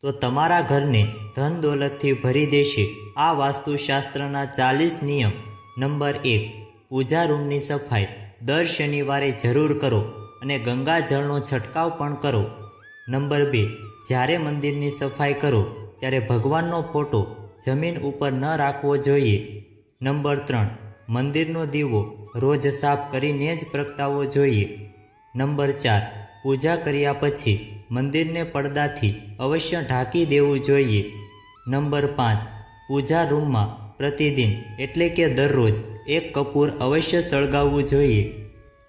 તો તમારા ઘરને ધન દોલતથી ભરી દેશે। આ વાસ્તુશાસ્ત્રના 40 નિયમ। નંબર 1, પૂજા રૂમની સફાઈ દર શનિવારે જરૂર કરો અને ગંગાજળનો છંટકાવ પણ કરો। નંબર 2, જ્યારે મંદિરની સફાઈ કરો ત્યારે ભગવાનનો ફોટો જમીન ઉપર ન રાખવો જોઈએ। નંબર 3, મંદિરનો દીવો રોજ સાફ કરીને જ પ્રગટાવવો જોઈએ। નંબર 4, પૂજા કર્યા પછી મંદિરને પડદાથી અવશ્ય ઢાંકી દેવું જોઈએ। નંબર 5, પૂજા રૂમમાં પ્રતિદિન એટલે કે દરરોજ એક કપૂર અવશ્ય સળગાવવું જોઈએ।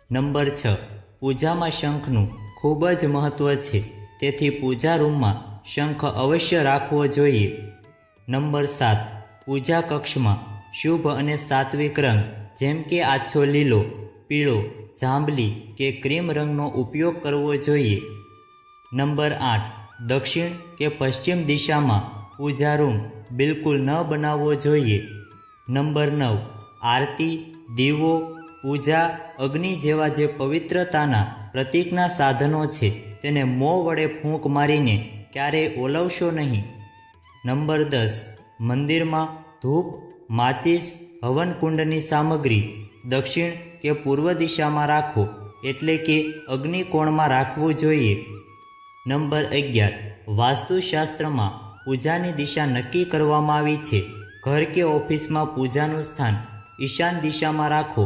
નંબર 6, પૂજામાં શંખનું ખૂબ જ મહત્ત્વ છે, તેથી પૂજા રૂમમાં શંખ અવશ્ય રાખવો જોઈએ। નંબર 7, પૂજા કક્ષમાં શુભ અને સાત્વિક રંગ જેમ કે આછો લીલો, પીળો, જાંબલી કે ક્રીમ રંગનો ઉપયોગ કરવો જોઈએ। નંબર 8, દક્ષિણ કે પશ્ચિમ દિશામાં પૂજા રૂમ બિલકુલ ન બનાવવો જોઈએ। નંબર 9, આરતી, દીવો, પૂજા, અગ્નિ જેવા જે પવિત્રતાના પ્રતીકના સાધનો છે તેને મોં વડે ફૂંક મારીને ક્યારેય ઓલવશો નહીં। નંબર 10, મંદિરમાં ધૂપ, માચિસ, હવનકુંડની સામગ્રી દક્ષિણ કે પૂર્વ દિશામાં રાખો, એટલે કે અગ્નિકોણમાં રાખવું જોઈએ। નંબર 11, વાસ્તુશાસ્ત્રમાં પૂજાની દિશા નક્કી કરવામાં આવી છે। ઘર કે ઓફિસમાં પૂજાનું સ્થાન ઈશાન દિશામાં રાખો,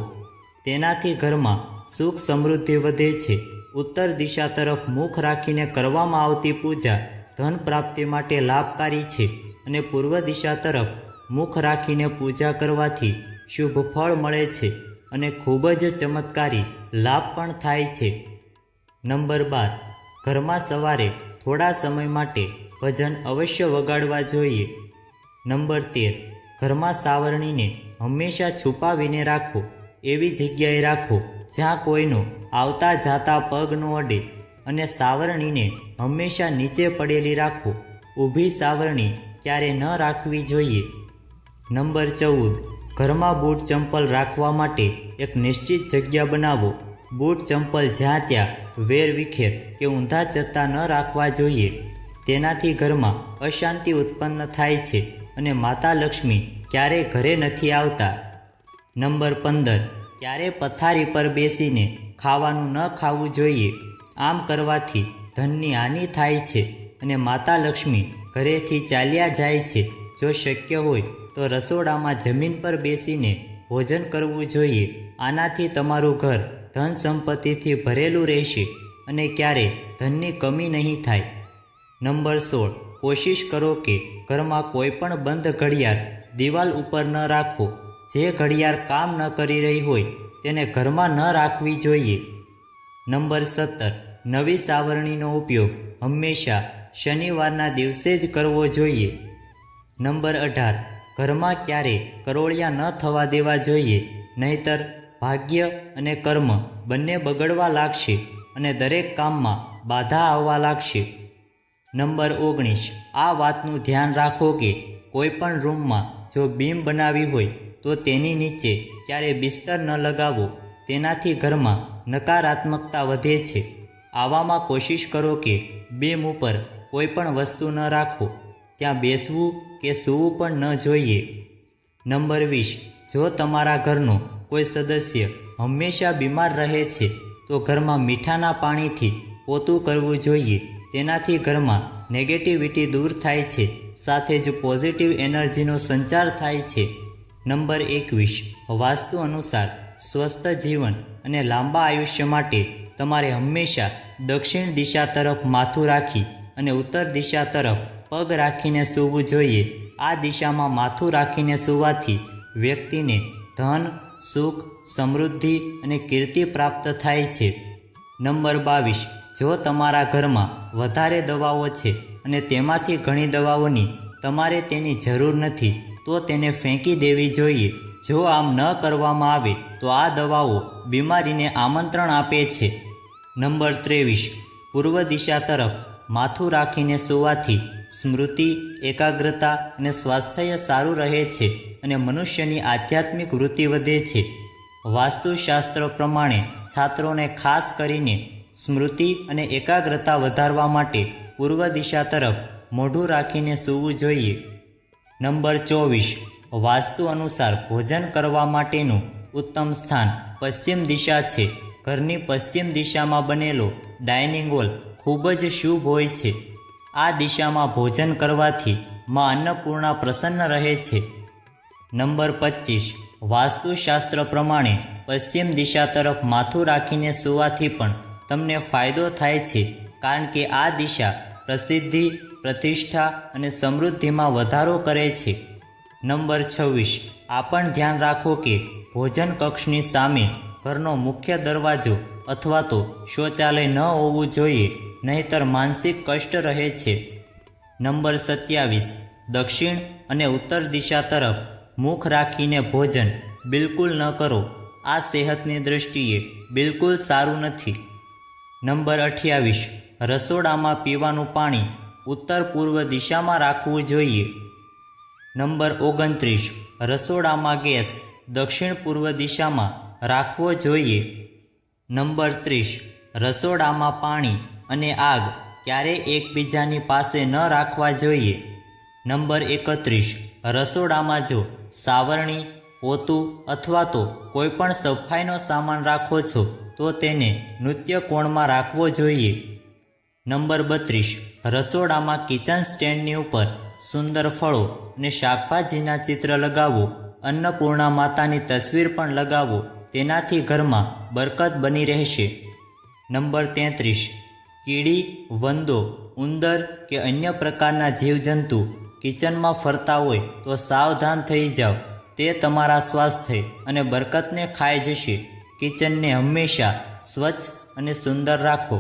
તેનાથી ઘરમાં સુખ સમૃદ્ધિ વધે છે। ઉત્તર દિશા તરફ મુખ રાખીને કરવામાં આવતી પૂજા ધન પ્રાપ્તિ માટે લાભકારી છે અને પૂર્વ દિશા તરફ મુખ રાખીને પૂજા કરવાથી શુભ ફળ મળે છે અને ખૂબ જ ચમત્કારી લાભ પણ થાય છે। નંબર 12, ઘરમાં સવારે થોડા સમય માટે ભજન અવશ્ય વગાડવા જોઈએ। નંબર 13, ઘરમાં સાવરણીને હંમેશા છુપાવીને રાખો, એવી જગ્યાએ રાખો જ્યાં કોઈનો આવતા જાતા પગ ન અડે, અને સાવરણીને હંમેશા નીચે પડેલી રાખો, ઊભી સાવરણી ક્યારે ન રાખવી જોઈએ। નંબર 14, ઘરમાં બૂટ ચંપલ રાખવા માટે એક નિશ્ચિત જગ્યા બનાવો। બૂટ ચંપલ જ્યાં ત્યાં વેરવિખેર કે ઊંધા જતા ન રાખવા જોઈએ, તેનાથી ઘરમાં અશાંતિ ઉત્પન્ન થાય છે અને માતા લક્ષ્મી ક્યારેય ઘરે નથી આવતા। નંબર 15, ક્યારે પથારી પર બેસીને ખાવાનું ન ખાવું જોઈએ। આમ કરવાથી ધનની હાનિ થાય છે અને માતા લક્ષ્મી ઘરેથી ચાલ્યા જાય છે। જો શક્ય હોય તો રસોડામાં જમીન પર બેસીને ભોજન કરવું જોઈએ। આનાથી તમારું ઘર ધન સંપત્તિથી ભરેલું રહેશે અને ક્યારેય ધનની કમી નહીં થાય। નંબર 16, કોશિશ કરો કે ઘરમાં કોઈ પણ બંધ ઘડિયાળ દિવાલ ઉપર ન રાખો। જે ઘડિયાળ કામ ન કરી રહી હોય તેને ઘરમાં ન રાખવી જોઈએ। નંબર 17, નવી સાવરણીનો ઉપયોગ હંમેશા શનિવારના દિવસે જ કરવો જોઈએ। નંબર 18, ઘરમાં ક્યારેય કરોળિયા ન થવા દેવા જોઈએ, નહીંતર ભાગ્ય અને કર્મ બંને બગડવા લાગશે અને દરેક કામમાં બાધા આવવા લાગશે। નંબર 19, આ વાતનું ધ્યાન રાખો કે કોઈ પણ રૂમમાં જો બીમ બનાવી હોય તો તેની નીચે ક્યારેય બિસ્તર ન લગાવો, તેનાથી ઘરમાં નકારાત્મકતા વધે છે। આવામાં કોશિશ કરો કે બીમ ઉપર કોઈ પણ વસ્તુ ન રાખો, ત્યાં બેસવું કે સૂવું પણ ન જોઈએ। નંબર 20, જો તમારા ઘરનો કોઈ સદસ્ય હંમેશા બીમાર રહે છે તો ઘરમાં મીઠાના પાણીથી પોતું કરવું જોઈએ, તેનાથી ઘરમાં નેગેટિવિટી દૂર થાય છે, સાથે જ પોઝિટિવ એનર્જીનો સંચાર થાય છે। નંબર 21, વાસ્તુ અનુસાર સ્વસ્થ જીવન અને લાંબા આયુષ્ય માટે તમારે હંમેશા દક્ષિણ દિશા તરફ માથું રાખી અને ઉત્તર દિશા તરફ પગ રાખીને સૂવું જોઈએ। આ દિશામાં માથું રાખીને સૂવાથી વ્યક્તિને ધન, સુખ, સમૃદ્ધિ અને કીર્તિ પ્રાપ્ત થાય છે। નંબર 22, જો તમારા ઘરમાં વધારે દવાઓ છે અને તેમાંથી ઘણી દવાઓની તમારે તેની જરૂર નથી તો તેને ફેંકી દેવી જોઈએ। જો આમ ન કરવામાં આવે તો આ દવાઓ બીમારીને આમંત્રણ આપે છે। નંબર 23, પૂર્વ દિશા તરફ માથું રાખીને સૂવાથી સ્મૃતિ, એકાગ્રતા અને સ્વાસ્થ્ય સારું રહે છે અને મનુષ્યની આધ્યાત્મિક વૃત્તિ વધે છે। વાસ્તુશાસ્ત્ર પ્રમાણે છાત્રોને ખાસ કરીને સ્મૃતિ અને એકાગ્રતા વધારવા માટે પૂર્વ દિશા તરફ મોઢું રાખીને સૂવું જોઈએ. નંબર 24. વાસ્તુ અનુસાર ભોજન કરવા માટેનું ઉત્તમ સ્થાન પશ્ચિમ દિશા છે. ઘરની પશ્ચિમ દિશામાં બનેલો ડાઇનિંગ હોલ ખૂબ જ શુભ હોય છે. આ દિશામાં ભોજન કરવાથી માં અન્નપૂર્ણા પ્રસન્ન રહે છે. નંબર 25. વાસ્તુશાસ્ત્ર પ્રમાણે પશ્ચિમ દિશા તરફ માથું રાખીને સૂવાથી પણ તમને ફાયદો થાય છે, કારણ કે આ દિશા પ્રસિદ્ધિ, પ્રતિષ્ઠા અને સમૃદ્ધિમાં વધારો કરે છે. નંબર 26. આ પણ ધ્યાન રાખો કે ભોજન કક્ષની સામે ઘરનો મુખ્ય દરવાજો અથવા તો શૌચાલય ન હોવું જોઈએ, નહીંતર માનસિક કષ્ટ રહે છે. નંબર 27. દક્ષિણ અને ઉત્તર દિશા તરફ મુખ રાખીને ભોજન બિલકુલ ન કરો. આ સેહતની દૃષ્ટિએ બિલકુલ સારું નથી. નંબર 28. રસોડામાં પીવાનું પાણી ઉત્તર પૂર્વ દિશામાં રાખવું જોઈએ. નંબર 29. રસોડામાં ગેસ દક્ષિણ પૂર્વ દિશામાં રાખવો જોઈએ. નંબર 30. રસોડામાં પાણી અને આગ ક્યારેય એકબીજાની પાસે ન રાખવા જોઈએ. નંબર 31. રસોડામાં જો સાવરણી, પોતું અથવા તો કોઈપણ સફાઈનો સામાન રાખો છો તો તેને નૃત્ય કોણમાં રાખવો જોઈએ. નંબર 32. રસોડામાં કિચન સ્ટેન્ડની ઉપર સુંદર ફળો અને શાકભાજીના ચિત્ર લગાવો. અન્નપૂર્ણા માતાની તસવીર પણ લગાવો. તેનાથી ઘરમાં બરકત બની રહેશે. નંબર 33. કીડી, વંદો, ઉંદર કે અન્ય પ્રકારના જીવજંતુ કિચનમાં ફરતા હોય તો સાવધાન થઈ જાઓ. તે તમારા સ્વાસ્થ્ય અને બરકતને ખાઈ જશે. કિચનને હંમેશા સ્વચ્છ અને સુંદર રાખો.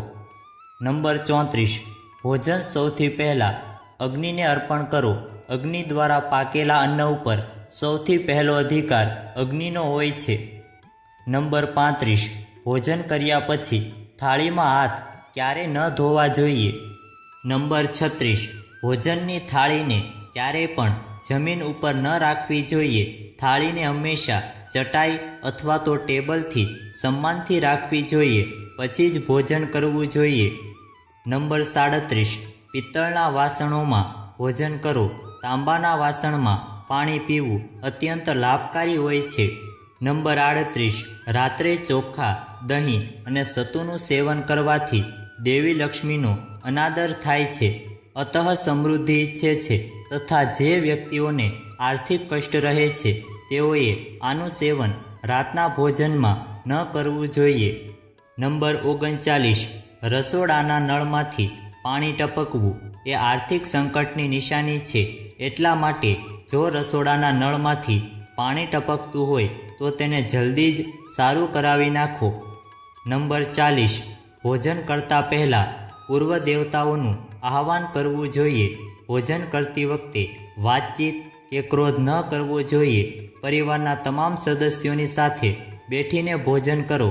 નંબર 34. ભોજન સૌથી પહેલાં અગ્નિને અર્પણ કરો. અગ્નિ દ્વારા પાકેલા અન્ન ઉપર સૌથી પહેલો અધિકાર અગ્નિનો હોય છે. નંબર 35. ભોજન કર્યા પછી થાળીમાં હાથ ક્યારેય ન ધોવા જોઈએ. નંબર 36. ભોજનની થાળીને ક્યારેય પણ જમીન ઉપર ન રાખવી જોઈએ. થાળીને હંમેશા ચટાઈ અથવા તો ટેબલથી સન્માનથી રાખવી જોઈએ, પછી જ ભોજન કરવું જોઈએ. નંબર 37. પિત્તળના વાસણોમાં ભોજન કરો. તાંબાના વાસણમાં પાણી પીવું અત્યંત લાભકારી હોય છે. નંબર 38. રાત્રે ચોખા, દહીં અને સતુનું સેવન કરવાથી દેવી લક્ષ્મીનો અનાદર થાય છે, અતઃ સમૃદ્ધિ ઈચ્છે છે, તથા જે વ્યક્તિઓને આર્થિક કષ્ટ રહે છે તેઓએ આનું સેવન રાતના ભોજનમાં ન કરવું જોઈએ. નંબર 39. રસોડાના નળમાંથી પાણી ટપકવું એ આર્થિક સંકટની નિશાની છે. એટલા માટે જો રસોડાના નળમાંથી પાણી ટપકતું હોય તો તેને જલ્દી જ સારું કરાવી નાખો. નંબર 40. ભોજન કરતાં પહેલાં પૂર્વ દેવતાઓનું આહ્વાન કરવું જોઈએ. ભોજન કરતી વખતે વાતચીત કે ક્રોધ ન કરવો જોઈએ. પરિવારના તમામ સદસ્યોની સાથે બેઠીને ભોજન કરો.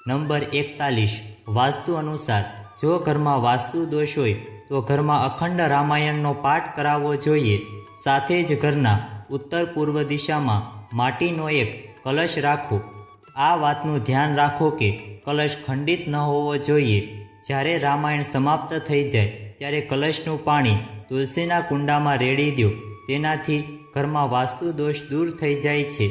નંબર 41. વાસ્તુ અનુસાર જો ઘરમાં વાસ્તુ દોષ હોય તો ઘરમાં અખંડ રામાયણનો પાઠ કરાવવો જોઈએ. સાથે જ ઘરના ઉત્તર પૂર્વ દિશામાં માટીનો એક કલશ રાખો. આ વાતનું ધ્યાન રાખો કે કલશ ખંડિત ન હોવો જોઈએ. જ્યારે રામાયણ સમાપ્ત થઈ જાય ત્યારે કલશનું પાણી તુલસીના કુંડામાં રેડી દો. તેનાથી ઘરમાં વાસ્તુ દોષ દૂર થઈ જાય છે.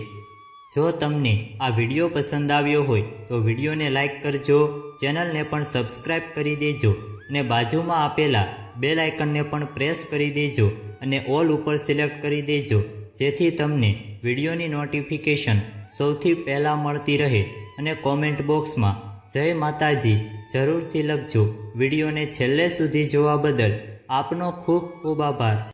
જો તમને આ વિડીયો પસંદ આવ્યો હોય તો વિડીયોને લાઇક કરજો, ચેનલને પણ સબસ્ક્રાઈબ કરી દેજો અને બાજુમાં આપેલા બેલ આઇકનને પણ પ્રેસ કરી દેજો અને ઓલ ઉપર સિલેક્ટ કરી દેજો, જેથી તમને વિડીયોની નોટિફિકેશન સૌથી પહેલાં મળતી રહે. અને કોમેન્ટ બોક્સમાં જય માતાજી જરૂરથી લખજો. વિડીયોને છેલ્લે સુધી જોવા બદલ આપનો ખૂબ ખૂબ આભાર.